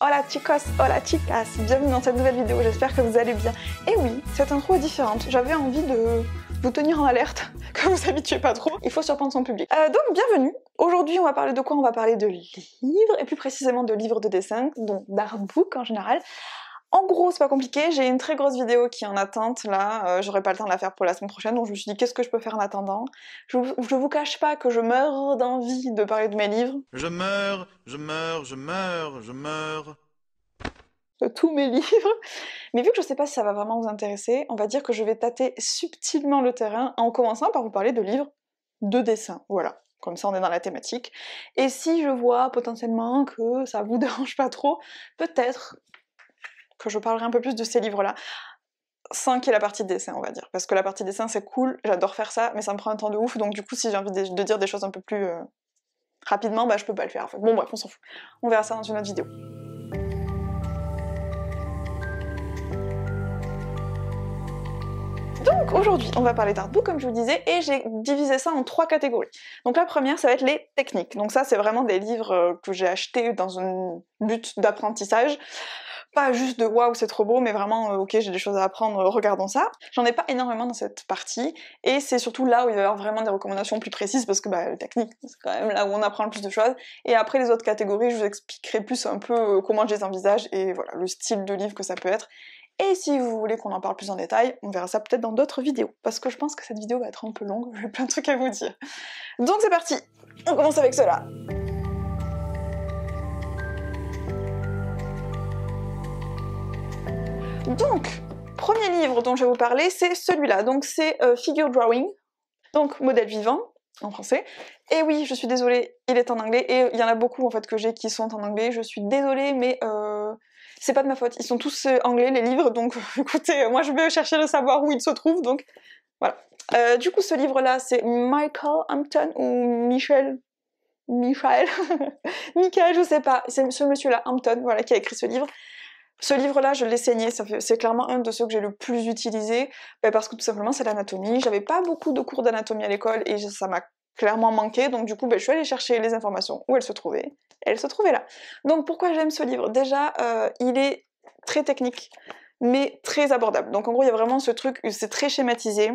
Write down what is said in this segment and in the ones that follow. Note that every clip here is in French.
Hola chicos, hola chicas, bienvenue dans cette nouvelle vidéo, j'espère que vous allez bien. Et oui, cette intro est différente, j'avais envie de vous tenir en alerte, que vous habituez pas trop, il faut surprendre son public. Donc bienvenue, aujourd'hui on va parler de quoi? On va parler de livres, et plus précisément de livres de dessin, donc d'artbook en général. En gros, c'est pas compliqué, j'ai une très grosse vidéo qui est en attente là, j'aurai pas le temps de la faire pour la semaine prochaine, donc je me suis dit qu'est-ce que je peux faire en attendant. Je vous cache pas que je meurs d'envie de parler de mes livres. Je meurs. De tous mes livres. Mais vu que je sais pas si ça va vraiment vous intéresser, on va dire que je vais tâter subtilement le terrain en commençant par vous parler de livres de dessin. Voilà. Comme ça on est dans la thématique. Et si je vois potentiellement que ça vous dérange pas trop, peut-être que je parlerai un peu plus de ces livres-là, sans qu'il y ait la partie dessin, on va dire. Parce que la partie dessin, c'est cool, j'adore faire ça, mais ça me prend un temps de ouf, donc du coup, si j'ai envie de dire des choses un peu plus rapidement, bah je peux pas le faire, en fait. Bon bref, on s'en fout. On verra ça dans une autre vidéo. Donc aujourd'hui, on va parler d'artbook, comme je vous disais, et j'ai divisé ça en 3 catégories. Donc la première, ça va être les techniques. Donc ça, c'est vraiment des livres que j'ai achetés dans un but d'apprentissage. Pas juste de waouh c'est trop beau, mais vraiment ok j'ai des choses à apprendre, regardons ça. J'en ai pas énormément dans cette partie, et c'est surtout là où il va y avoir vraiment des recommandations plus précises, parce que bah les techniques, c'est quand même là où on apprend le plus de choses. Et après les autres catégories, je vous expliquerai plus un peu comment je les envisage, et voilà, le style de livre que ça peut être. Et si vous voulez qu'on en parle plus en détail, on verra ça peut-être dans d'autres vidéos, parce que je pense que cette vidéo va être un peu longue, j'ai plein de trucs à vous dire. Donc c'est parti, on commence avec cela. Donc, premier livre dont je vais vous parler, c'est celui-là, donc c'est Figure Drawing, donc modèle vivant, en français. Et oui, je suis désolée, il est en anglais, et il y en a beaucoup en fait que j'ai qui sont en anglais, je suis désolée, mais c'est pas de ma faute, ils sont tous anglais les livres, donc écoutez, moi je vais chercher le savoir où ils se trouvent, donc voilà. Du coup ce livre-là, c'est Michael Hampton, ou Michael, Michael, je sais pas, c'est ce monsieur-là, Hampton, voilà, qui a écrit ce livre. Ce livre-là, je l'ai saigné, c'est clairement un de ceux que j'ai le plus utilisé, parce que tout simplement c'est l'anatomie. J'avais pas beaucoup de cours d'anatomie à l'école et ça m'a clairement manqué, donc du coup je suis allée chercher les informations où elles se trouvaient. Elles se trouvaient là. Donc pourquoi j'aime ce livre? Déjà, il est très technique, mais très abordable. Donc en gros, il y a vraiment ce truc, c'est très schématisé.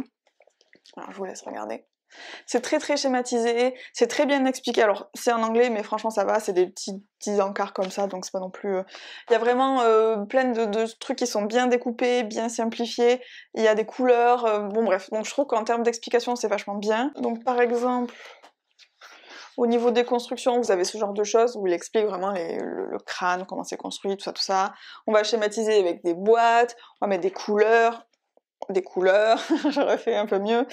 Alors je vous laisse regarder. C'est très schématisé, c'est très bien expliqué. Alors c'est en anglais, mais franchement ça va, c'est des petits encarts comme ça, donc c'est pas non plus... Il y a vraiment plein de trucs qui sont bien découpés, bien simplifiés, il y a des couleurs, bon bref. Donc je trouve qu'en termes d'explication c'est vachement bien. Donc par exemple, au niveau des constructions, vous avez ce genre de choses où il explique vraiment le crâne, comment c'est construit, tout ça. On va schématiser avec des boîtes, on va mettre des couleurs, j'aurais fait un peu mieux.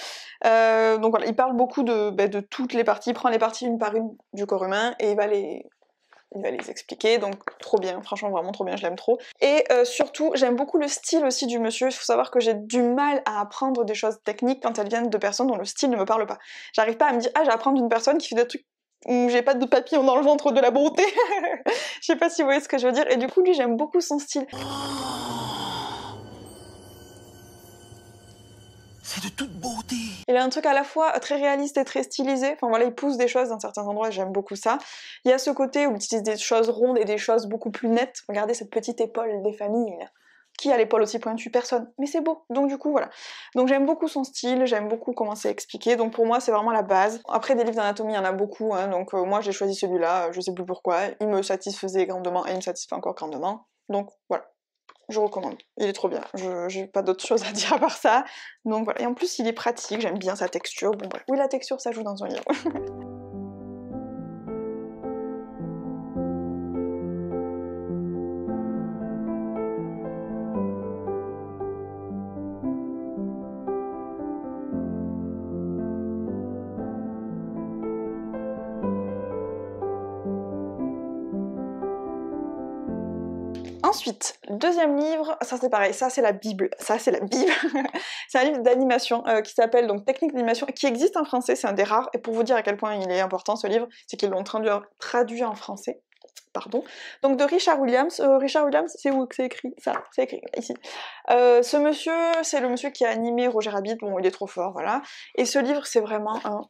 Donc voilà, il parle beaucoup de toutes les parties, il prend les parties une par une du corps humain et il va les expliquer, donc trop bien, franchement vraiment trop bien, je l'aime trop. Et surtout, j'aime beaucoup le style aussi du monsieur, il faut savoir que j'ai du mal à apprendre des choses techniques quand elles viennent de personnes dont le style ne me parle pas. J'arrive pas à me dire, ah j'ai à apprendre d'une personne qui fait des trucs où j'ai pas de papillon dans le ventre de la beauté. Je sais pas si vous voyez ce que je veux dire, et du coup lui j'aime beaucoup son style. C'est de toute beauté. Il a un truc à la fois très réaliste et très stylisé, enfin voilà, il pousse des choses dans certains endroits, j'aime beaucoup ça. Il y a ce côté où il utilise des choses rondes et des choses beaucoup plus nettes. Regardez cette petite épaule des familles, là. Qui a l'épaule aussi pointue? Personne. Mais c'est beau, donc du coup voilà. Donc j'aime beaucoup son style, j'aime beaucoup comment c'est expliqué, donc pour moi c'est vraiment la base. Après des livres d'anatomie, il y en a beaucoup, hein, donc moi j'ai choisi celui-là, je sais plus pourquoi, il me satisfaisait grandement et il me satisfait encore grandement, donc voilà. Je recommande, il est trop bien, j'ai pas d'autre chose à dire à part ça, donc voilà, et en plus il est pratique, j'aime bien sa texture, bon bref. Oui, la texture ça joue dans un livre. Ensuite, le deuxième livre, ça c'est pareil, ça c'est la Bible, c'est un livre d'animation qui s'appelle donc Technique d'animation, qui existe en français, c'est un des rares, et pour vous dire à quel point il est important ce livre, c'est qu'ils l'ont traduit en français, pardon, donc de Richard Williams. Richard Williams, c'est où que c'est écrit? Ça, c'est écrit ici. Ce monsieur, c'est le monsieur qui a animé Roger Rabbit, bon il est trop fort, voilà, et ce livre c'est vraiment un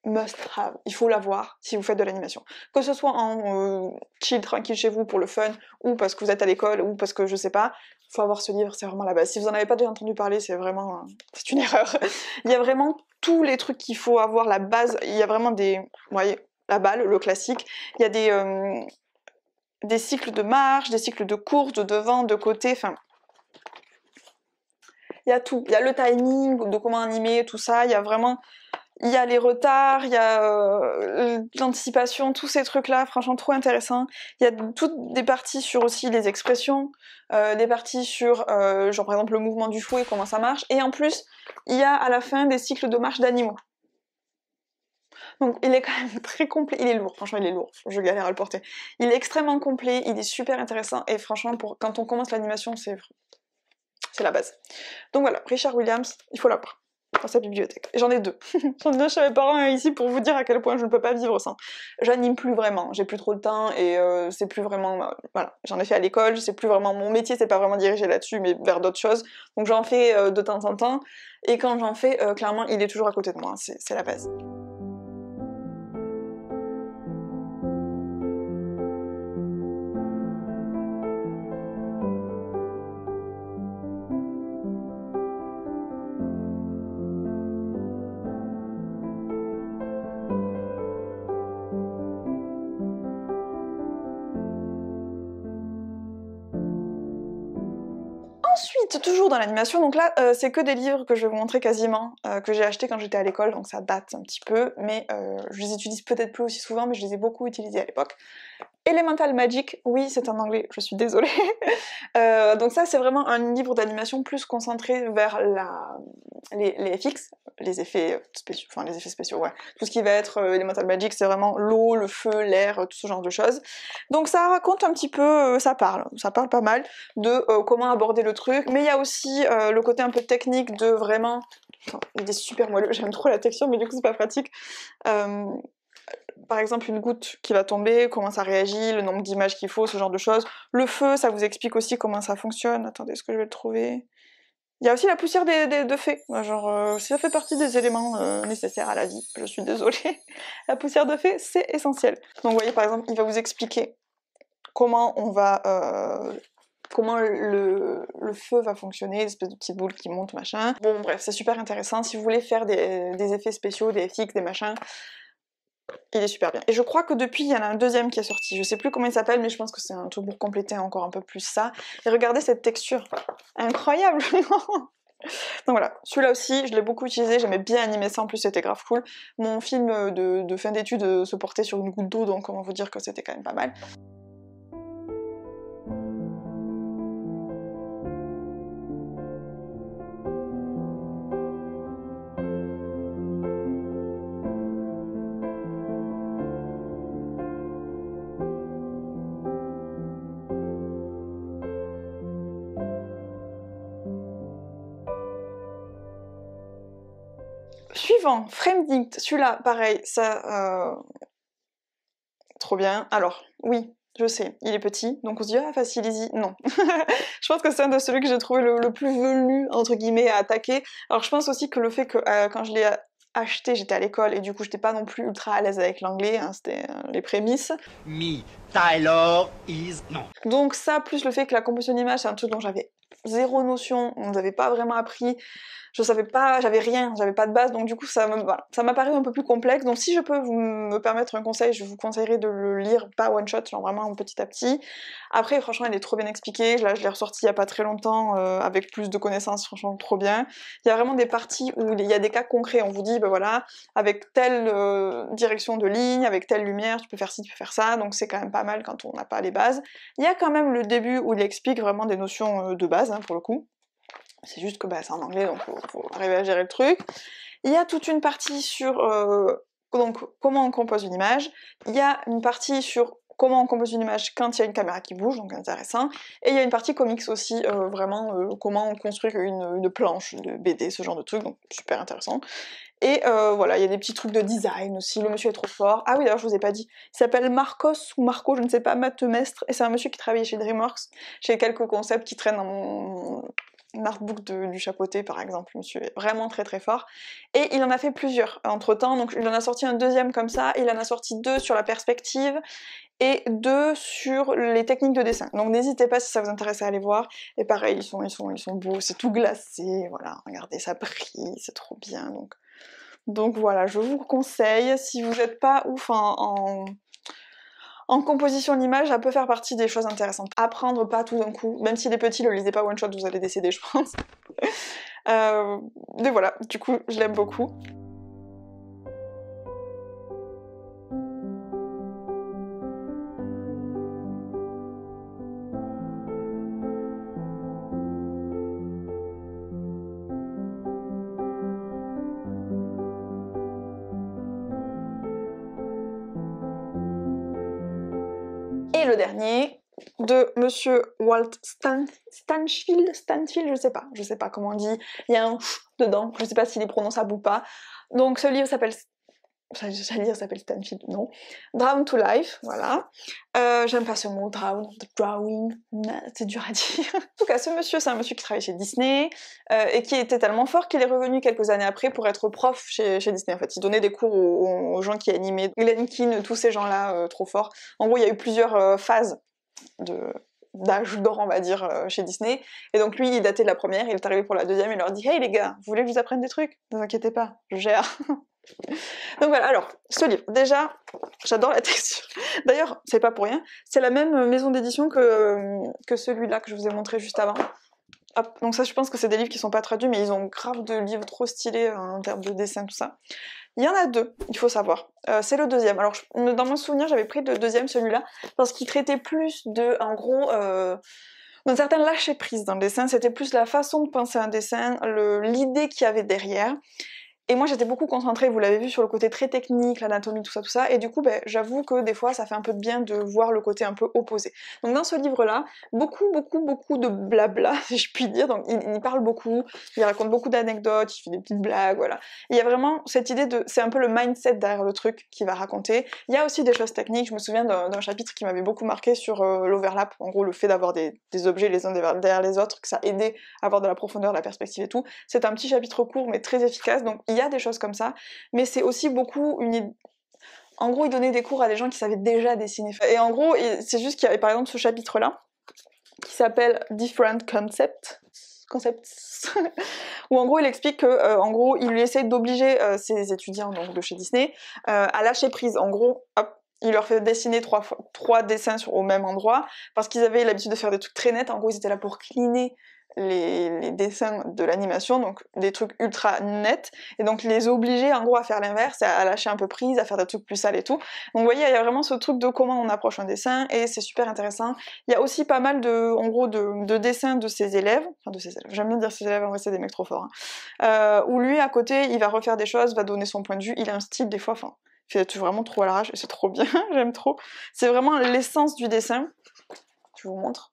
must have, il faut l'avoir si vous faites de l'animation. Que ce soit en chill, tranquille chez vous pour le fun, ou parce que vous êtes à l'école, ou parce que je sais pas, il faut avoir ce livre, c'est vraiment la base. Si vous en avez pas déjà entendu parler, c'est vraiment... c'est une erreur. Il y a vraiment tous les trucs qu'il faut avoir, la base, il y a vraiment des... Vous voyez, la balle, le classique, il y a des cycles de marche, des cycles de course, de devant, de côté, enfin... Il y a tout, il y a le timing, de comment animer, tout ça, il y a vraiment... Il y a les retards, il y a l'anticipation, tous ces trucs-là, franchement trop intéressant. Il y a toutes des parties sur aussi les expressions, des parties sur, genre par exemple le mouvement du fouet, comment ça marche, et en plus, il y a à la fin des cycles de marche d'animaux. Donc il est quand même très complet, il est lourd, franchement il est lourd, je galère à le porter. Il est extrêmement complet, il est super intéressant, et franchement quand on commence l'animation, c'est la base. Donc voilà, Richard Williams, il faut l'avoir dans sa bibliothèque. J'en ai 2. J'en ai 2 chez mes parents ici pour vous dire à quel point je ne peux pas vivre sans. J'anime plus vraiment, j'ai plus trop de temps et c'est plus vraiment... voilà, j'en ai fait à l'école, c'est plus vraiment... Mon métier c'est pas vraiment dirigé là-dessus mais vers d'autres choses. Donc j'en fais de temps en temps et quand j'en fais, clairement il est toujours à côté de moi, c'est la base. Ensuite, toujours dans l'animation, donc là c'est que des livres que je vais vous montrer quasiment, que j'ai achetés quand j'étais à l'école, donc ça date un petit peu, mais je les utilise peut-être plus aussi souvent, mais je les ai beaucoup utilisés à l'époque. Elemental Magic, oui c'est en anglais, je suis désolée. Donc ça c'est vraiment un livre d'animation plus concentré vers les FX, les effets spéciaux, enfin les effets spéciaux, ouais. Tout ce qui va être Elemental Magic, c'est vraiment l'eau, le feu, l'air, tout ce genre de choses. Donc ça raconte un petit peu, ça parle pas mal de comment aborder le truc, mais il y a aussi le côté un peu technique de vraiment... Enfin, il est super moelleux, j'aime trop la texture, mais du coup c'est pas pratique. Par exemple une goutte qui va tomber, comment ça réagit, le nombre d'images qu'il faut, ce genre de choses. Le feu, ça vous explique aussi comment ça fonctionne. Attendez, est-ce que je vais le trouver? Il y a aussi la poussière de fée, genre ça fait partie des éléments nécessaires à la vie, je suis désolée. La poussière de fée, c'est essentiel. Donc vous voyez par exemple, il va vous expliquer comment on va... comment le feu va fonctionner, des espèces de petites boules qui montent, machin. Bon bref, c'est super intéressant. Si vous voulez faire des effets spéciaux, des FX, des machins, il est super bien. Et je crois que depuis, il y en a un deuxième qui est sorti. Je sais plus comment il s'appelle, mais je pense que c'est un truc pour compléter encore un peu plus ça. Et regardez cette texture. Incroyable. Donc voilà, celui-là aussi, je l'ai beaucoup utilisé, j'aimais bien animer ça, en plus c'était grave cool. Mon film de fin d'études se portait sur une goutte d'eau, donc comment vous dire que c'était quand même pas mal. Suivant, Frame Dict, celui-là, pareil, ça... trop bien. Alors, oui, je sais, il est petit, donc on se dit « Ah, facile, easy », non. Je pense que c'est un de celui que j'ai trouvé le plus velu, entre guillemets, à attaquer. Alors je pense aussi que le fait que quand je l'ai acheté, j'étais à l'école, et du coup j'étais pas non plus ultra à l'aise avec l'anglais, hein, c'était les prémices. Me, Tyler is... Non. Donc ça, plus le fait que la composition d'image, c'est un truc dont j'avais zéro notion, on nous avait pas vraiment appris, je savais pas, j'avais rien, j'avais pas de base, donc du coup ça m'a paru un peu plus complexe. Donc si je peux me permettre un conseil, je vous conseillerais de le lire pas one shot, genre vraiment petit à petit. Après franchement il est trop bien expliqué, là je l'ai ressorti il y a pas très longtemps avec plus de connaissances, franchement trop bien. Il y a vraiment des parties où il y a des cas concrets, on vous dit ben voilà, avec telle direction de ligne, avec telle lumière, tu peux faire ci, tu peux faire ça, donc c'est quand même pas mal quand on n'a pas les bases. Il y a quand même le début où il explique vraiment des notions de base, hein, pour le coup. C'est juste que bah, c'est en anglais, donc faut arriver à gérer le truc. Il y a toute une partie sur donc, comment on compose une image. Il y a une partie sur comment on compose une image quand il y a une caméra qui bouge, donc intéressant. Et il y a une partie comics aussi, vraiment comment on construit une planche de BD, ce genre de truc, donc super intéressant. Et voilà, il y a des petits trucs de design aussi, le monsieur est trop fort. Ah oui, d'ailleurs je vous ai pas dit, il s'appelle Marcos ou Marco, je ne sais pas, Mathemestre, et c'est un monsieur qui travaille chez DreamWorks. J'ai quelques concepts qui traînent artbook du chapeauté par exemple, monsieur est vraiment très très fort. Et il en a fait plusieurs entre temps, donc il en a sorti un deuxième comme ça, il en a sorti 2 sur la perspective, et 2 sur les techniques de dessin. Donc n'hésitez pas si ça vous intéresse à aller voir. Et pareil, ils sont beaux, c'est tout glacé, voilà, regardez, ça brille, c'est trop bien. Donc voilà, je vous conseille, si vous n'êtes pas ouf en composition d'image, ça peut faire partie des choses intéressantes. Apprendre pas tout d'un coup, même s'il est petit, le lisez pas one shot, vous allez décéder je pense. Mais voilà, du coup, je l'aime beaucoup. Et le dernier, de monsieur Walt Stanfield, je sais pas comment on dit, il y a un ch dedans, je sais pas s'il est prononçable ou pas. Donc ce livre s'appelle Stanfield, non. Drown to Life, voilà. J'aime pas ce mot, drawing, c'est dur à dire. En tout cas, ce monsieur, c'est un monsieur qui travaille chez Disney, et qui était tellement fort qu'il est revenu quelques années après pour être prof chez Disney. En fait, il donnait des cours aux gens qui animaient, Glenn Keane, tous ces gens-là, trop forts. En gros, il y a eu plusieurs phases d'âge d'or, on va dire, chez Disney. Et donc lui, il datait de la première, il est arrivé pour la deuxième, il leur dit « Hey les gars, vous voulez que je vous apprenne des trucs? Ne vous inquiétez pas, je gère !» Donc voilà, alors, ce livre, déjà, j'adore la texture. D'ailleurs, c'est pas pour rien, c'est la même maison d'édition que celui-là que je vous ai montré juste avant. Hop, donc ça, je pense que c'est des livres qui sont pas traduits, mais ils ont grave de livres trop stylés en termes de dessin, tout ça. Il y en a 2, il faut savoir. C'est le deuxième. Alors, dans mon souvenir, j'avais pris le deuxième, celui-là, parce qu'il traitait plus de, en gros, d'un certain lâcher-prise dans le dessin. C'était plus la façon de penser un dessin, l'idée qu'il y avait derrière. Et moi j'étais beaucoup concentrée, vous l'avez vu, sur le côté très technique, l'anatomie, tout ça, et du coup j'avoue que des fois ça fait un peu de bien de voir le côté un peu opposé. Donc dans ce livre-là, beaucoup de blabla, si je puis dire, donc il parle beaucoup, il raconte beaucoup d'anecdotes, il fait des petites blagues, voilà. Il y a vraiment cette idée c'est un peu le mindset derrière le truc qu'il va raconter. Il y a aussi des choses techniques, je me souviens d'un chapitre qui m'avait beaucoup marqué sur l'overlap, en gros le fait d'avoir des objets les uns derrière les autres, que ça aidait à avoir de la profondeur, de la perspective et tout. C'est un petit chapitre court mais très efficace, donc il y a des choses comme ça, mais c'est aussi beaucoup en gros, il donnait des cours à des gens qui savaient déjà dessiner. Et en gros, c'est juste qu'il y avait par exemple ce chapitre-là, qui s'appelle Different Concepts, où en gros il explique que, en gros, il lui essaie d'obliger ses étudiants donc, de chez Disney à lâcher prise. En gros, hop, il leur fait dessiner 3 dessins au même endroit, parce qu'ils avaient l'habitude de faire des trucs très nets. En gros, ils étaient là pour cleaner les dessins de l'animation, donc des trucs ultra nets, et donc les obliger en gros à faire l'inverse, à lâcher un peu prise, à faire des trucs plus sales et tout. Donc vous voyez, il y a vraiment ce truc de comment on approche un dessin, et c'est super intéressant. Il y a aussi pas mal de dessins de ses élèves, j'aime bien dire ses élèves, en vrai c'est des mecs trop forts, hein. Où lui à côté, il va refaire des choses, va donner son point de vue, il a un style des fois, enfin, il fait vraiment trop à l'arrache, et c'est trop bien, j'aime trop. C'est vraiment l'essence du dessin, je vous montre.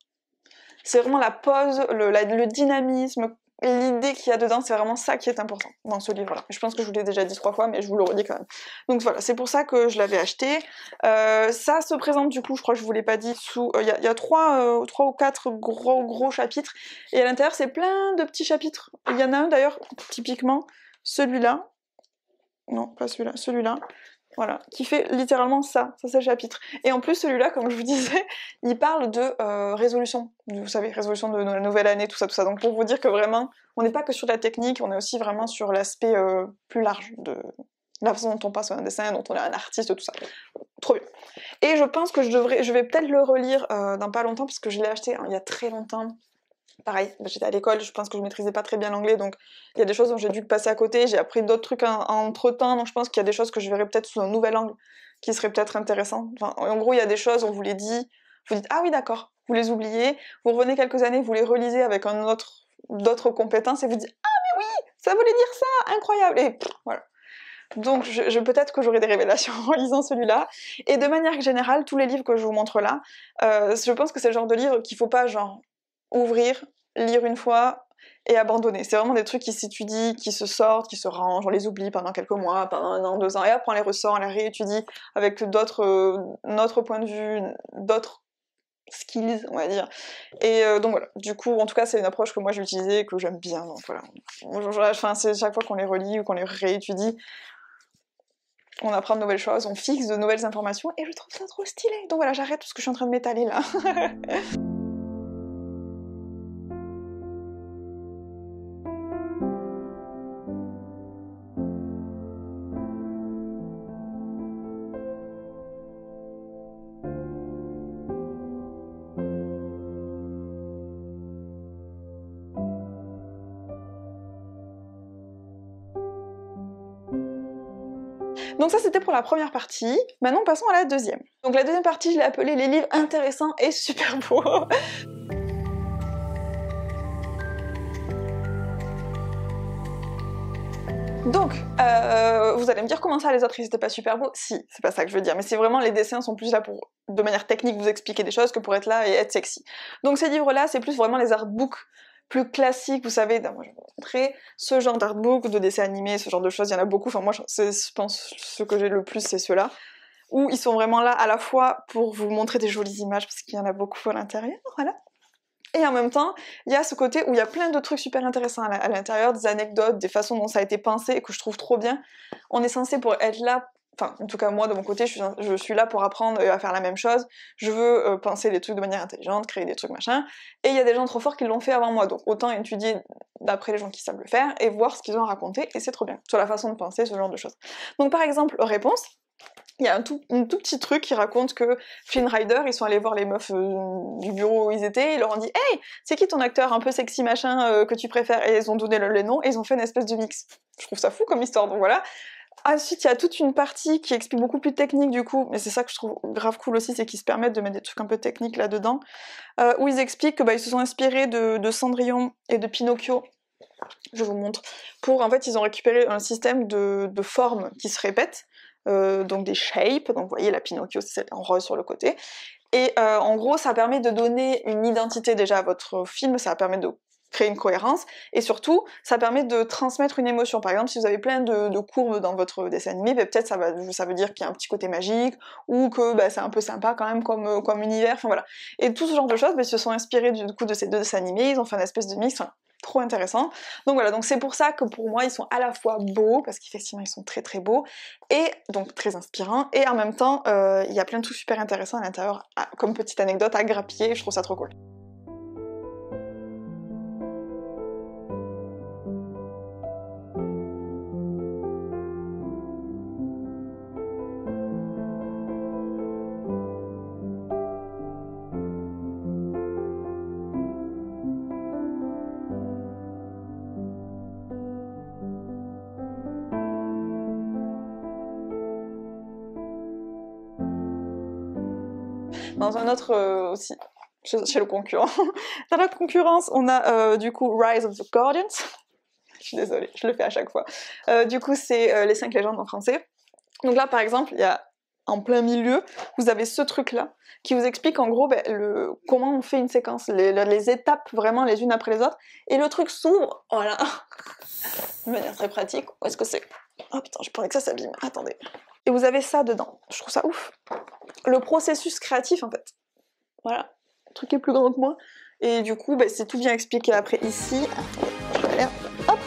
C'est vraiment la pose, le dynamisme, l'idée qu'il y a dedans, c'est vraiment ça qui est important dans ce livre-là. Je pense que je vous l'ai déjà dit 3 fois, mais je vous le redis quand même. Donc voilà, c'est pour ça que je l'avais acheté. Ça se présente du coup, je crois que je vous l'ai pas dit, sous... Il y a 3 ou 4 gros chapitres, et à l'intérieur c'est plein de petits chapitres. Il y en a un d'ailleurs, typiquement, celui-là. Non, pas celui-là, celui-là. Voilà, qui fait littéralement ça c'est le chapitre. Et en plus celui-là, comme je vous disais, il parle de résolution, vous savez, résolution de la nouvelle année, tout ça. Donc pour vous dire que vraiment, on n'est pas que sur la technique, on est aussi vraiment sur l'aspect plus large de la façon dont on passe un dessin, dont on est un artiste, tout ça. Trop bien. Et je pense que je vais peut-être le relire dans pas longtemps, parce que je l'ai acheté il y a très longtemps. Pareil, j'étais à l'école, je pense que je maîtrisais pas très bien l'anglais, donc il y a des choses dont j'ai dû passer à côté, j'ai appris d'autres trucs entre temps, donc je pense qu'il y a des choses que je verrai peut-être sous un nouvel angle, qui serait peut-être intéressant. Enfin, en gros, il y a des choses, on vous les dit, vous dites ah oui d'accord, vous les oubliez, vous revenez quelques années, vous les relisez avec d'autres compétences, et vous dites ah mais oui, ça voulait dire ça, incroyable, et voilà. Donc peut-être que j'aurai des révélations en lisant celui-là. Et de manière générale, tous les livres que je vous montre là, je pense que c'est le genre de livre qu'il faut pas genre ouvrir, lire une fois et abandonner. C'est vraiment des trucs qui s'étudient, qui se sortent, qui se rangent, on les oublie pendant quelques mois, pendant 1 an, 2 ans, et après on les ressort, on les réétudie avec d'autres points de vue, d'autres skills, on va dire. Et donc voilà, du coup, en tout cas, c'est une approche que moi j'ai utilisée et que j'aime bien, donc voilà. Enfin, c'est chaque fois qu'on les relit ou qu'on les réétudie, on apprend de nouvelles choses, on fixe de nouvelles informations, et je trouve ça trop stylé. Donc voilà, j'arrête tout ce que je suis en train de m'étaler là. Donc ça c'était pour la première partie, maintenant passons à la deuxième. Donc la deuxième partie je l'ai appelée les livres intéressants et super beaux. Donc, vous allez me dire comment ça les autres ils étaient pas super beaux? Si, c'est pas ça que je veux dire, mais c'est vraiment les dessins sont plus là pour, de manière technique, vous expliquer des choses que pour être là et être sexy. Donc ces livres-là, c'est plus vraiment les artbooks plus classiques, vous savez, moi je vais vous montrer, ce genre d'artbook, de dessins animés, ce genre de choses, il y en a beaucoup, enfin moi je pense ce que j'ai le plus c'est ceux-là, où ils sont vraiment là à la fois pour vous montrer des jolies images, parce qu'il y en a beaucoup à l'intérieur, voilà. Et en même temps, il y a ce côté où il y a plein de trucs super intéressants à l'intérieur, des anecdotes, des façons dont ça a été pensé et que je trouve trop bien. On est censé pour être là, enfin en tout cas moi de mon côté, je suis là pour apprendre à faire la même chose. Je veux penser les trucs de manière intelligente, créer des trucs machin. Et il y a des gens trop forts qui l'ont fait avant moi, donc autant étudier d'après les gens qui savent le faire et voir ce qu'ils ont raconté, et c'est trop bien. Sur la façon de penser, ce genre de choses. Donc par exemple, Réponse. Il y a un tout petit truc qui raconte que Flynn Rider, ils sont allés voir les meufs du bureau où ils étaient, ils leur ont dit « Hey, c'est qui ton acteur un peu sexy machin que tu préfères ?» Et ils ont donné les noms et ils ont fait une espèce de mix. Je trouve ça fou comme histoire, donc voilà. Ensuite, il y a toute une partie qui explique beaucoup plus technique du coup, mais c'est ça que je trouve grave cool aussi, c'est qu'ils se permettent de mettre des trucs un peu techniques là-dedans, où ils expliquent que ils se sont inspirés de Cendrillon et de Pinocchio. Je vous montre. Pour, en fait, ils ont récupéré un système de formes qui se répètent, donc des shapes, donc vous voyez la Pinocchio c'est celle en rose sur le côté, et en gros ça permet de donner une identité déjà à votre film, ça permet de créer une cohérence, et surtout ça permet de transmettre une émotion. Par exemple si vous avez plein de courbes dans votre dessin animé, peut-être ça veut dire qu'il y a un petit côté magique, ou que c'est un peu sympa quand même comme univers, enfin voilà. Et tout ce genre de choses, ils se sont inspirés du coup de ces deux dessins animés, ils ont fait une espèce de mix, enfin, trop intéressant. Donc voilà, donc c'est pour ça que pour moi ils sont à la fois beaux, parce qu'effectivement ils sont très très beaux, et donc très inspirants, et en même temps il y a plein de trucs super intéressants à l'intérieur, comme petite anecdote à grappiller, je trouve ça trop cool. Dans un autre aussi, chez le concurrent, dans la concurrence, on a du coup Rise of the Guardians. Je suis désolée, je le fais à chaque fois. Du coup, c'est les 5 légendes en français. Donc là, par exemple, il y a en plein milieu, vous avez ce truc-là qui vous explique en gros comment on fait une séquence, les étapes vraiment les unes après les autres, et le truc s'ouvre, voilà, de manière très pratique. Où est-ce que c'est? Oh putain, je pensais que ça s'abîme, attendez. Et vous avez ça dedans, je trouve ça ouf. Le processus créatif en fait. Voilà, le truc est plus grand que moi. Et du coup, c'est tout bien expliqué après ici. Je vais aller, hop.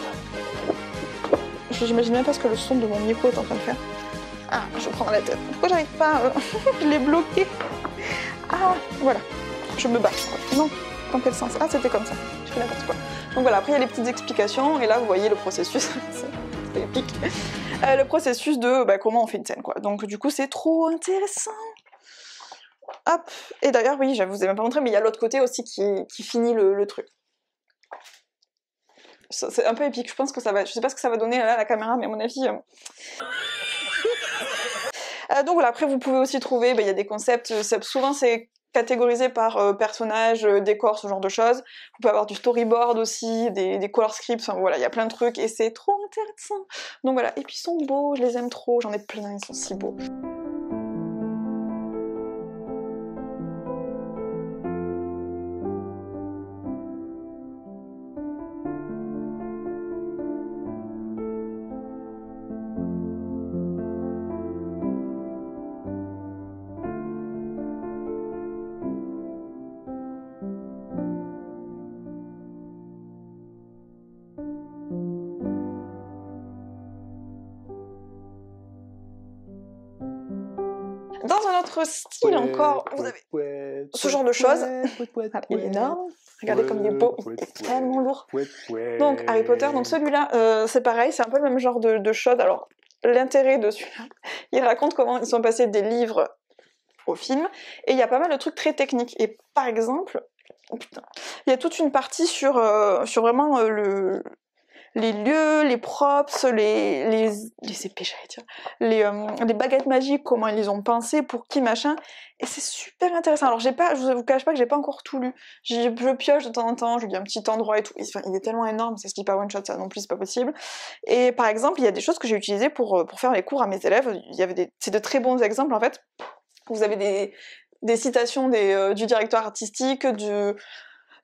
J'imagine même pas ce que le son de mon micro est en train de faire. Ah, je prends la tête. Pourquoi j'arrive pas Je l'ai bloqué. Ah, voilà. Je me bats. Non, dans quel sens? Ah, c'était comme ça. Je fais n'importe quoi. Donc voilà, après il y a les petites explications, et là vous voyez le processus. C'est épique. Le processus de comment on fait une scène, quoi. Donc du coup, c'est trop intéressant. Hop. Et d'ailleurs, oui, je vous ai même pas montré, mais il y a l'autre côté aussi qui finit le truc. C'est un peu épique, je pense que ça va... Je sais pas ce que ça va donner là, à la caméra, mais à mon avis... donc voilà, après vous pouvez aussi trouver, il y a des concepts, souvent c'est catégorisé par personnages, décors, ce genre de choses. Vous pouvez avoir du storyboard aussi, des color scripts, enfin voilà, il y a plein de trucs, et c'est trop intéressant. Donc voilà, et puis ils sont beaux, je les aime trop, j'en ai plein, ils sont si beaux. autre style encore, vous avez ce genre de choses. Il est énorme. Regardez comme il est beau, il est tellement lourd. Donc Harry Potter, donc celui-là, c'est pareil, c'est un peu le même genre de choses. Alors l'intérêt de celui-là, il raconte comment ils sont passés des livres au film, et il y a pas mal de trucs très techniques. Et par exemple, oh putain, il y a toute une partie sur vraiment les lieux, les props, les épées, j'allais dire, les baguettes magiques, comment ils les ont pensées, pour qui, machin, et c'est super intéressant. Alors je vous cache pas que j'ai pas encore tout lu, je pioche de temps en temps, je lis un petit endroit et tout, enfin, il est tellement énorme, ça se lit pas one shot, ça non plus, c'est pas possible. Et par exemple, il y a des choses que j'ai utilisées pour faire les cours à mes élèves, c'est de très bons exemples en fait. Vous avez des citations du directeur artistique,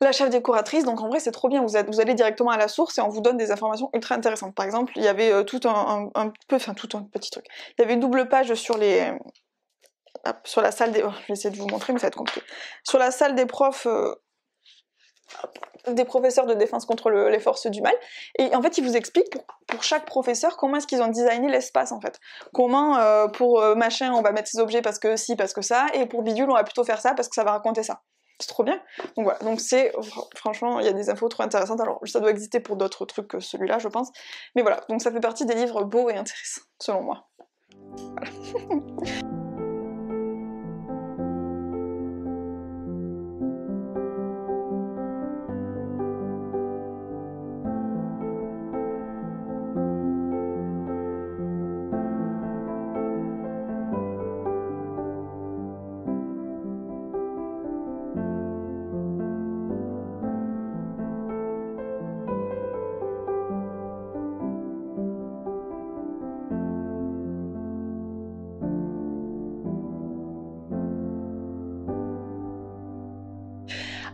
la chef décoratrice, donc en vrai c'est trop bien, vous allez directement à la source et on vous donne des informations ultra intéressantes. Par exemple, il y avait tout un petit truc. Il y avait une double page sur la salle des... Oh, je vais essayer de vous montrer, mais ça va être compliqué. Sur la salle des profs... des professeurs de défense contre les forces du mal, et en fait ils vous expliquent pour chaque professeur comment est-ce qu'ils ont designé l'espace en fait, comment pour machin on va mettre ces objets parce que si, parce que ça, et pour bidule on va plutôt faire ça parce que ça va raconter ça. C'est trop bien. Donc voilà, donc franchement il y a des infos trop intéressantes, alors ça doit exister pour d'autres trucs que celui-là je pense, mais voilà, donc ça fait partie des livres beaux et intéressants selon moi. Voilà.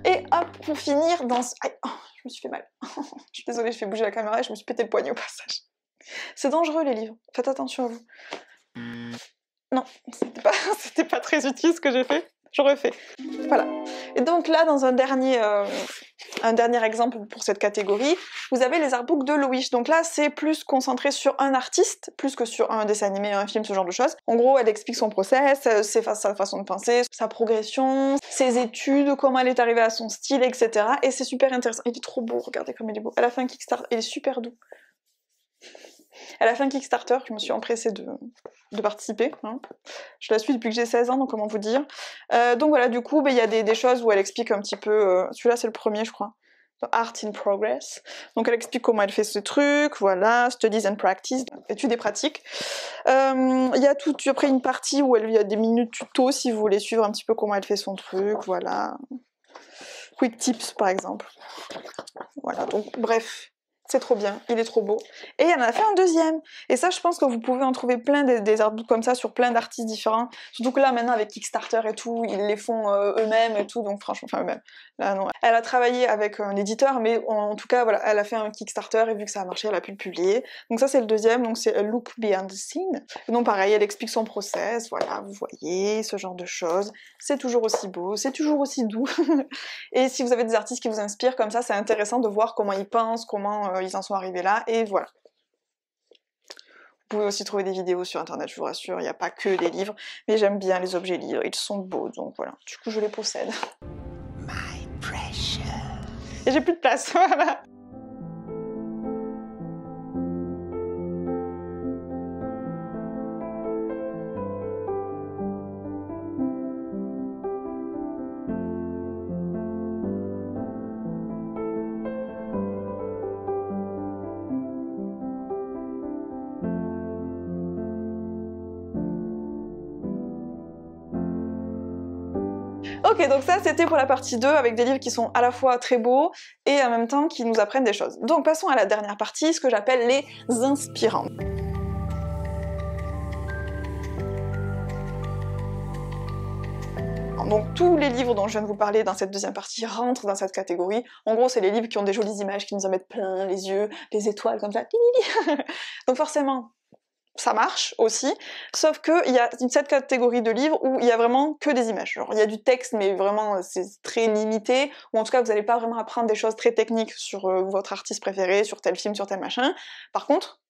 Et hop, pour finir, Aïe, oh, je me suis fait mal. Je suis désolée, je fais bouger la caméra et je me suis pété le poignet au passage. C'est dangereux les livres, faites attention à vous. Non, c'était pas très utile ce que j'ai fait, je refais. Voilà. Et donc là, dans un dernier exemple pour cette catégorie, vous avez les artbooks de Lowish. Donc là, c'est plus concentré sur un artiste, plus que sur un dessin animé, un film, ce genre de choses. En gros, elle explique son process, sa façon de penser, sa progression, ses études, comment elle est arrivée à son style, etc. Et c'est super intéressant. Il est trop beau, regardez comme il est beau. Elle a fait un Kickstarter, il est super doux. Elle a fait un Kickstarter, je me suis empressée de participer. Hein. Je la suis depuis que j'ai 16 ans, donc comment vous dire. Donc voilà, du coup, il y a des choses où elle explique un petit peu... Celui-là, c'est le premier, je crois. Art in Progress. Donc elle explique comment elle fait ce truc, voilà, Studies and Practice, études et pratiques. Il y a après une partie où il y a des minutes tuto si vous voulez suivre un petit peu comment elle fait son truc, voilà. Quick Tips, par exemple. Voilà, donc bref... C'est trop bien, il est trop beau. Et elle en a fait un deuxième. Et ça, je pense que vous pouvez en trouver plein des artbooks comme ça sur plein d'artistes différents. Surtout que là, maintenant, avec Kickstarter et tout, ils les font eux-mêmes et tout, donc franchement, enfin eux-mêmes. Là, non. Elle a travaillé avec un éditeur, mais en tout cas, voilà, elle a fait un Kickstarter et vu que ça a marché, elle a pu le publier. Donc ça, c'est le deuxième, donc c'est A Look Behind the Scene. Et donc pareil, elle explique son process, voilà, vous voyez, ce genre de choses. C'est toujours aussi beau, c'est toujours aussi doux. Et si vous avez des artistes qui vous inspirent comme ça, c'est intéressant de voir comment ils pensent, comment ils en sont arrivés là, et voilà. Vous pouvez aussi trouver des vidéos sur internet, je vous rassure, il n'y a pas que des livres, mais j'aime bien les objets livres, ils sont beaux, donc voilà. Du coup, je les possède. My precious. Et j'ai plus de place, voilà. Ok, donc ça c'était pour la partie 2 avec des livres qui sont à la fois très beaux et en même temps qui nous apprennent des choses. Donc passons à la dernière partie, ce que j'appelle les inspirants. Donc tous les livres dont je viens de vous parler dans cette deuxième partie rentrent dans cette catégorie. En gros, c'est les livres qui ont des jolies images, qui nous en mettent plein les yeux, les étoiles comme ça. Donc forcément, ça marche aussi, sauf qu'il y a cette catégorie de livres où il y a vraiment que des images. Genre, il y a du texte, mais vraiment c'est très limité, ou en tout cas vous n'allez pas vraiment apprendre des choses très techniques sur votre artiste préféré, sur tel film, sur tel machin. Par contre,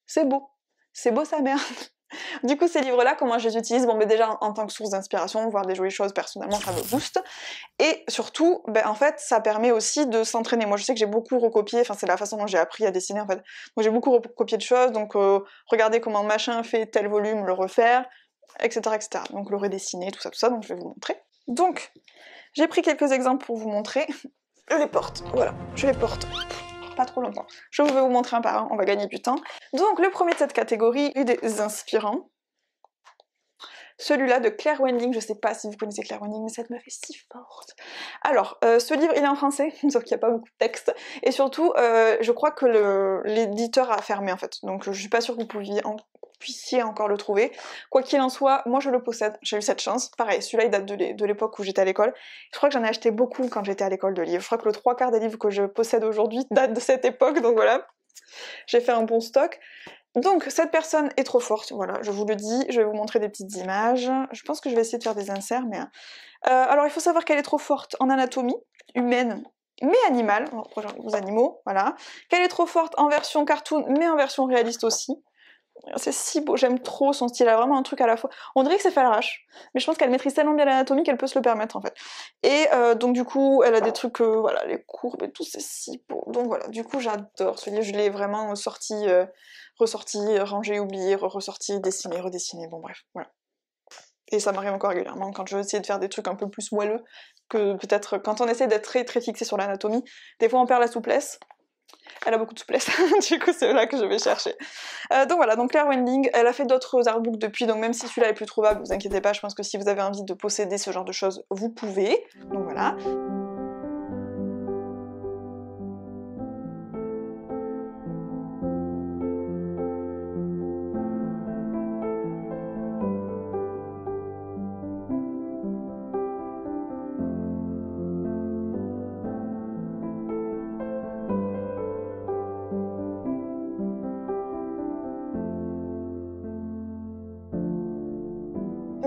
c'est beau sa mère. Du coup, ces livres-là, comment je les utilise? Bon, mais déjà en tant que source d'inspiration, voir des jolies choses, personnellement, ça me booste. Et surtout, ben, en fait, ça permet aussi de s'entraîner. Moi, je sais que j'ai beaucoup recopié, enfin, c'est la façon dont j'ai appris à dessiner, en fait. Donc, j'ai beaucoup recopié de choses, donc regarder comment machin fait tel volume, le refaire, etc., etc. Donc, le redessiner, tout ça, donc je vais vous montrer. Donc, j'ai pris quelques exemples pour vous montrer. Je les porte, voilà, je les porte. Pas trop longtemps. Je vais vous montrer un par un, on va gagner du temps. Donc, le premier de cette catégorie est des inspirants. Celui-là de Claire Wending, je sais pas si vous connaissez Claire Wending, mais ça m'a fait si forte. Alors, ce livre, il est en français, sauf qu'il n'y a pas beaucoup de texte, et surtout, je crois que l'éditeur a fermé en fait, donc je suis pas sûre que vous puissiez encore le trouver. Quoi qu'il en soit, moi je le possède, j'ai eu cette chance. Pareil, celui-là il date de l'époque où j'étais à l'école. Je crois que j'en ai acheté beaucoup quand j'étais à l'école de livres. Je crois que le 3/4 des livres que je possède aujourd'hui datent de cette époque, donc voilà. J'ai fait un bon stock. Donc, cette personne est trop forte, voilà, je vous le dis, je vais vous montrer des petites images. Je pense que je vais essayer de faire des inserts, mais... alors, il faut savoir qu'elle est trop forte en anatomie humaine, mais animale, genre les animaux, voilà. Qu'elle est trop forte en version cartoon, mais en version réaliste aussi. C'est si beau, j'aime trop son style, elle a vraiment un truc à la fois. On dirait que c'est fait à l'arrache, mais je pense qu'elle maîtrise tellement bien l'anatomie qu'elle peut se le permettre en fait. Et donc du coup, elle a des trucs, voilà, les courbes et tout, c'est si beau. Donc voilà, du coup j'adore ce livre, je l'ai vraiment sorti, ressorti, rangé, oublié, ressorti, dessiné, redessiné, bon bref, voilà. Et ça m'arrive encore régulièrement quand je veux essayer de faire des trucs un peu plus moelleux, que peut-être quand on essaie d'être très très fixé sur l'anatomie, des fois on perd la souplesse. Elle a beaucoup de souplesse, du coup c'est là que je vais chercher. Donc voilà, donc Claire Wending, elle a fait d'autres artbooks depuis, donc même si celui-là est plus trouvable, vous inquiétez pas, je pense que si vous avez envie de posséder ce genre de choses, vous pouvez. Donc voilà.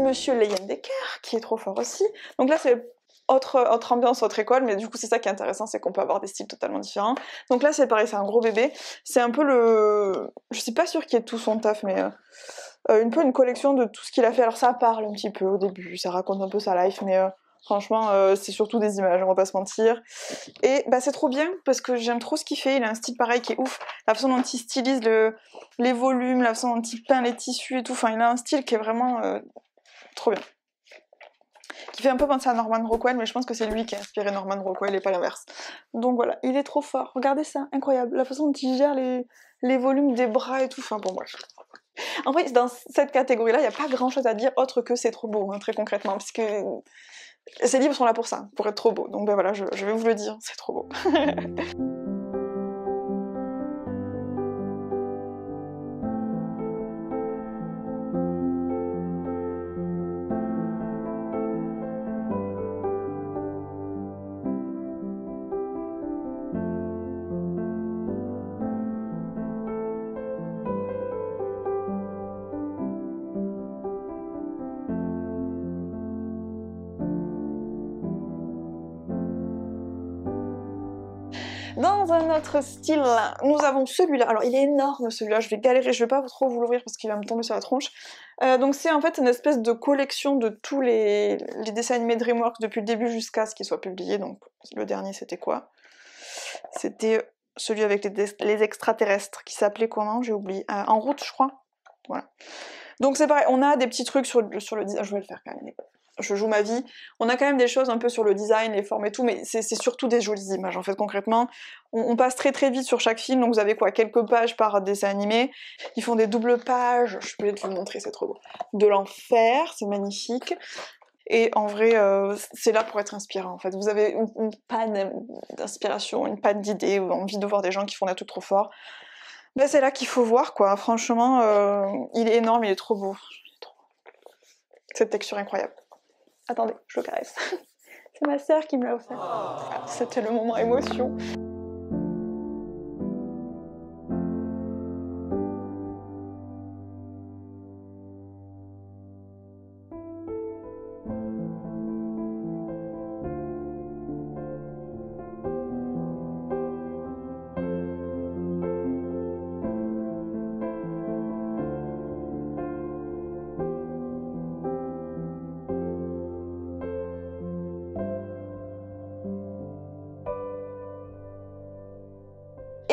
Monsieur Leyendecker, qui est trop fort aussi. Donc là, c'est autre ambiance, autre école, mais du coup, c'est ça qui est intéressant, c'est qu'on peut avoir des styles totalement différents. Donc là, c'est pareil, c'est un gros bébé. C'est un peu le... Je suis pas sûre qu'il y ait tout son taf, mais... un peu une collection de tout ce qu'il a fait. Alors ça parle un petit peu au début, ça raconte un peu sa life, mais... franchement, c'est surtout des images, on va pas se mentir. Et bah, c'est trop bien, parce que j'aime trop ce qu'il fait, il a un style pareil qui est ouf. La façon dont il stylise les volumes, la façon dont il peint les tissus et tout, enfin il a un style qui est vraiment trop bien. Qui fait un peu penser à Norman Rockwell, mais je pense que c'est lui qui a inspiré Norman Rockwell et pas l'inverse. Donc voilà, il est trop fort, regardez ça, incroyable. La façon dont il gère les volumes des bras et tout, enfin bon bref. En vrai, dans cette catégorie-là, il n'y a pas grand-chose à dire autre que c'est trop beau, hein, très concrètement, parce que ces livres sont là pour ça, pour être trop beaux. Donc ben voilà, je vais vous le dire, c'est trop beau. Dans un autre style, nous avons celui-là. Alors il est énorme celui-là, je vais galérer, je vais pas trop vous l'ouvrir parce qu'il va me tomber sur la tronche. Donc c'est en fait une espèce de collection de tous les dessins animés DreamWorks depuis le début jusqu'à ce qu'ils soient publiés. Donc le dernier c'était quoi? C'était celui avec les extraterrestres qui s'appelait comment? J'ai oublié. En route je crois. Voilà. Donc c'est pareil, on a des petits trucs sur le design, je vais le faire quand même. Je joue ma vie. On a quand même des choses un peu sur le design, les formes et tout, mais c'est surtout des jolies images en fait concrètement. On passe très très vite sur chaque film, donc vous avez quoi, quelques pages par dessin animé. Ils font des doubles pages, je peux vous montrer, c'est trop beau. De l'enfer, c'est magnifique. Et en vrai, c'est là pour être inspirant en fait. Vous avez une panne d'inspiration, une panne d'idées, ou envie de voir des gens qui font des trucs trop forts. Ben, c'est là qu'il faut voir quoi, franchement, il est énorme, il est trop beau. Cette texture incroyable. Attendez, je le caresse. C'est ma sœur qui me l'a offert. Ah, c'était le moment émotion.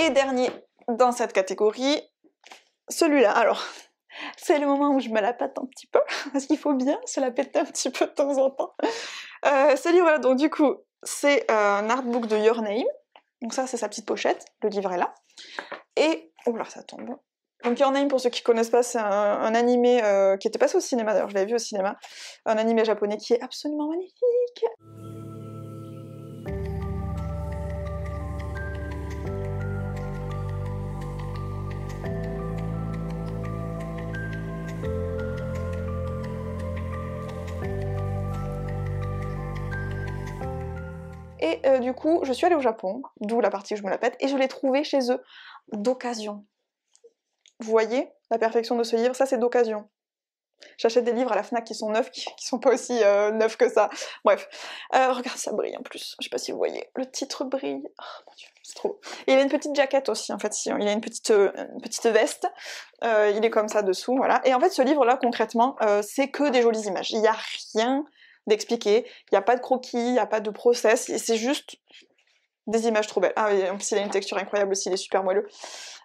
Et dernier dans cette catégorie, celui-là. Alors, c'est le moment où je me la pète un petit peu, parce qu'il faut bien se la péter un petit peu de temps en temps. Ce livre-là, donc du coup, c'est un artbook de Your Name. Donc ça, c'est sa petite pochette, le livre est là. Et, oh là, ça tombe. Donc Your Name, pour ceux qui connaissent pas, c'est un animé qui était passé au cinéma, d'ailleurs, je l'avais vu au cinéma. Un animé japonais qui est absolument magnifique. Et du coup, je suis allée au Japon, d'où la partie où je me la pète, et je l'ai trouvé chez eux d'occasion. Vous voyez la perfection de ce livre? Ça, c'est d'occasion. J'achète des livres à la Fnac qui sont neufs, qui sont pas aussi neufs que ça. Bref. Regarde, ça brille en plus. Je sais pas si vous voyez. Le titre brille. Oh mon dieu, c'est trop beau. Et il a une petite jaquette aussi, en fait. Il a une petite veste. Il est comme ça dessous, voilà. Et en fait, ce livre-là, concrètement, c'est que des jolies images. Il n'y a rien d'expliqué. Il n'y a pas de croquis, il n'y a pas de process. C'est juste des images trop belles. Ah oui, en plus, il a une texture incroyable aussi. Il est super moelleux.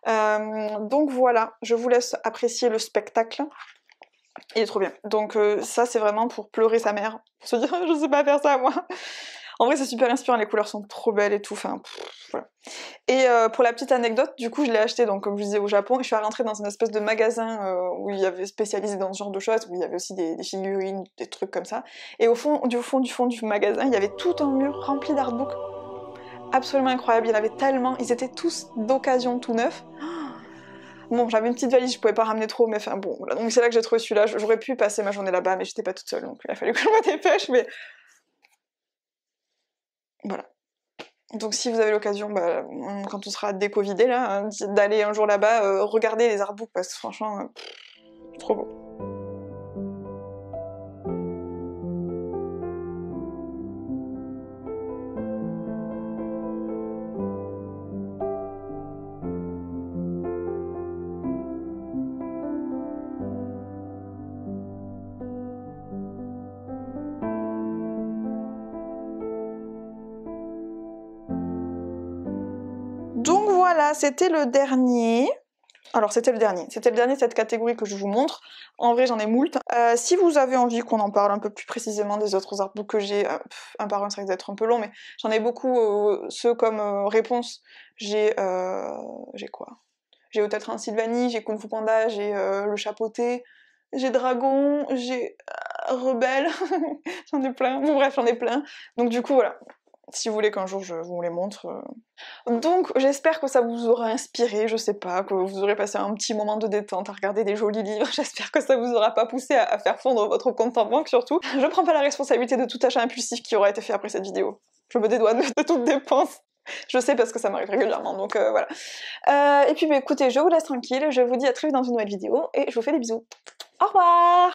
Donc voilà, je vous laisse apprécier le spectacle. Il est trop bien. Donc ça, c'est vraiment pour pleurer sa mère. Pour se dire, je sais pas faire ça, moi. En vrai, c'est super inspirant, les couleurs sont trop belles et tout. Enfin, voilà. Et pour la petite anecdote, du coup, je l'ai acheté, donc, comme je vous disais, au Japon, et je suis rentrée dans une espèce de magasin où il y avait spécialisé dans ce genre de choses, où il y avait aussi des figurines, des trucs comme ça. Et au fond du magasin, il y avait tout un mur rempli d'artbooks. Absolument incroyable, il y en avait tellement, ils étaient tous d'occasion, tout neufs. Bon, j'avais une petite valise, je pouvais pas ramener trop, mais enfin bon, voilà. Donc c'est là que j'ai trouvé celui-là. J'aurais pu passer ma journée là-bas, mais j'étais pas toute seule, donc il a fallu que je me dépêche, mais... Voilà. Donc si vous avez l'occasion, bah, quand on sera décovidé, là, hein, d'aller un jour là-bas, regarder les artbooks, parce que franchement, trop beau. Donc voilà, c'était le dernier. Alors c'était le dernier de cette catégorie que je vous montre. En vrai j'en ai moult. Si vous avez envie qu'on en parle un peu plus précisément des autres artbooks que j'ai, un par un ça risque d'être un peu long, mais j'en ai beaucoup, ceux comme réponse, j'ai quoi? J'ai Hôtel Transylvanie, j'ai Kung Fu Panda, j'ai Le Chapeauté, j'ai Dragon, j'ai Rebelle, j'en ai plein, bon bref j'en ai plein. Donc du coup voilà. Si vous voulez qu'un jour je vous les montre. Donc j'espère que ça vous aura inspiré, je sais pas, que vous aurez passé un petit moment de détente à regarder des jolis livres, j'espère que ça vous aura pas poussé à faire fondre votre compte en banque surtout. Je prends pas la responsabilité de tout achat impulsif qui aura été fait après cette vidéo. Je me dédouane de toute dépense. Je sais parce que ça m'arrive régulièrement, donc voilà. Et puis bah, écoutez, je vous laisse tranquille, je vous dis à très vite dans une nouvelle vidéo, et je vous fais des bisous. Au revoir!